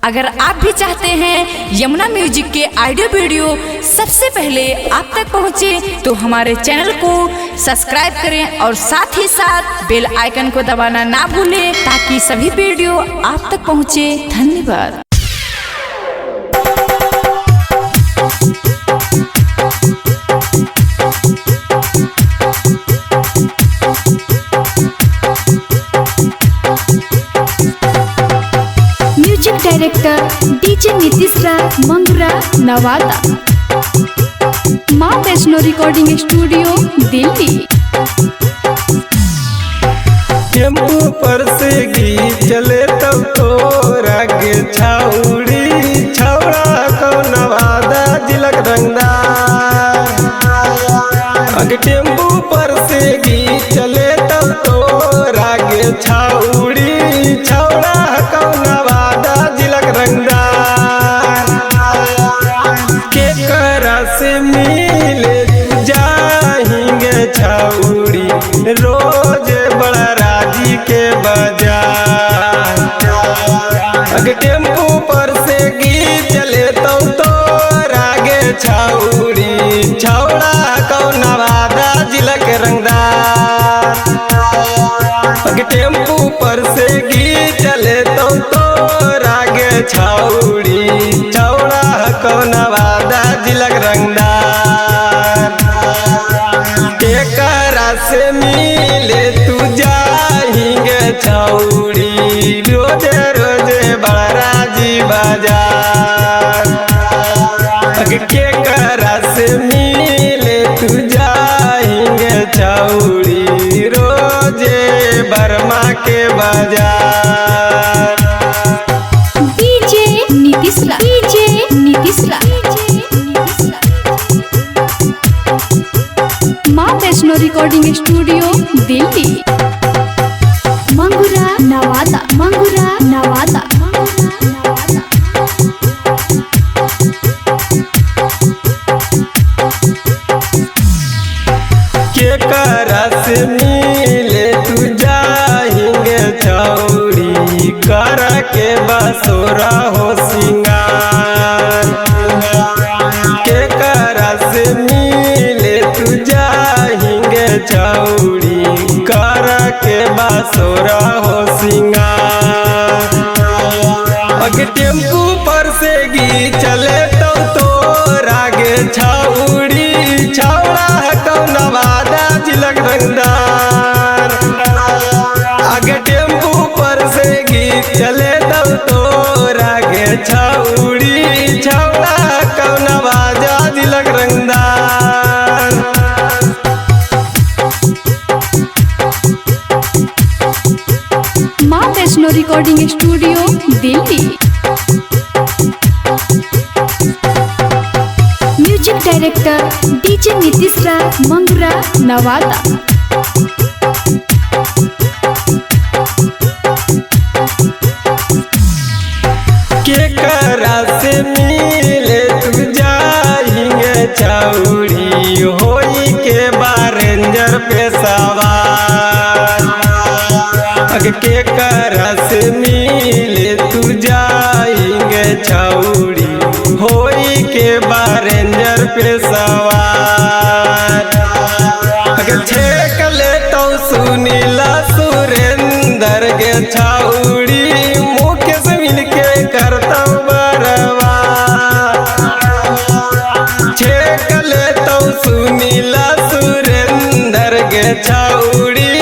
अगर आप भी चाहते हैं यमुना म्यूजिक के ऑडियो वीडियो सबसे पहले आप तक पहुंचे, तो हमारे चैनल को सब्सक्राइब करें और साथ ही साथ बेल आइकन को दबाना ना भूलें, ताकि सभी वीडियो आप तक पहुंचे। धन्यवाद। Music director DJ Nitish Raj, Mangura, Nawada. माँ Vaishno recording studio, Delhi. Tempo पर से गीत चले तब तो रागे छाउड़ी छावड़ा को नवादा जिलक रंगदार। अग टेम्पू पर से गीत चले तब तो रागे छाउड़ी छावड़ा को नवादा जिलक रंगदार। के करा से मिले जाएंगे छाउड़ी रोज बड़ा राजी के बाजार। अगर टेम्पू पर से गीत चले तो रागे छाउड़ी छावड़ा को नवादा जिला के रंगदार। अगर टेम्पू पर से गीत चले तो रागे छाउड़ी छावड़ा को नवादा जिला के रंगदार। एकरा से मिले तू जाएंगे छाउड़ी रोजे रोजे बड़ा जी बाजार। अगर केकरा से मिले तू जाएंगे छाउड़ी रोजे बर्मा के बाजार। डीजे नीतीश राज, डीजे नीतीश राज। माँ वैष्णो रिकॉर्डिंग स्टूडियो, दिल्ली। मंगूरा, नवादा, मंगूरा, नवादा। केकरा से मिले तू जाएंगे छाउड़ी कर के बसोरा हो सिंगार। केकरा से मिले तू जाएंगे छाउड़ी कर के बसोरा हो सिंगार। अगर टेम्पू पर से गी चले तो रागे छाउड़ी छावड़ा को नवादा जिलक रंगदार। आगे टेम्पू पर से गीत चले तो रागे छाउड़ी छावड़ा को नवादा जिलक रंगदार। माँ Vaishno recording studio, Delhi. Music director DJ Nitish Raj, Mangura, Nawada. केकरा से मिले तू जाएंगे छाउड़ी होई के बारेंजर पे सवार। अगर केकरा से मिले तू जाएंगे छाउड़ी होई के बारेंजर पे सवार। अगर छेक ले तो सुनीला सुरेंद्र के छाउड़ी मुकेश मिलके करता बरवा। छेक ले तो सुनीला सुरेंद्र के छाउड़ी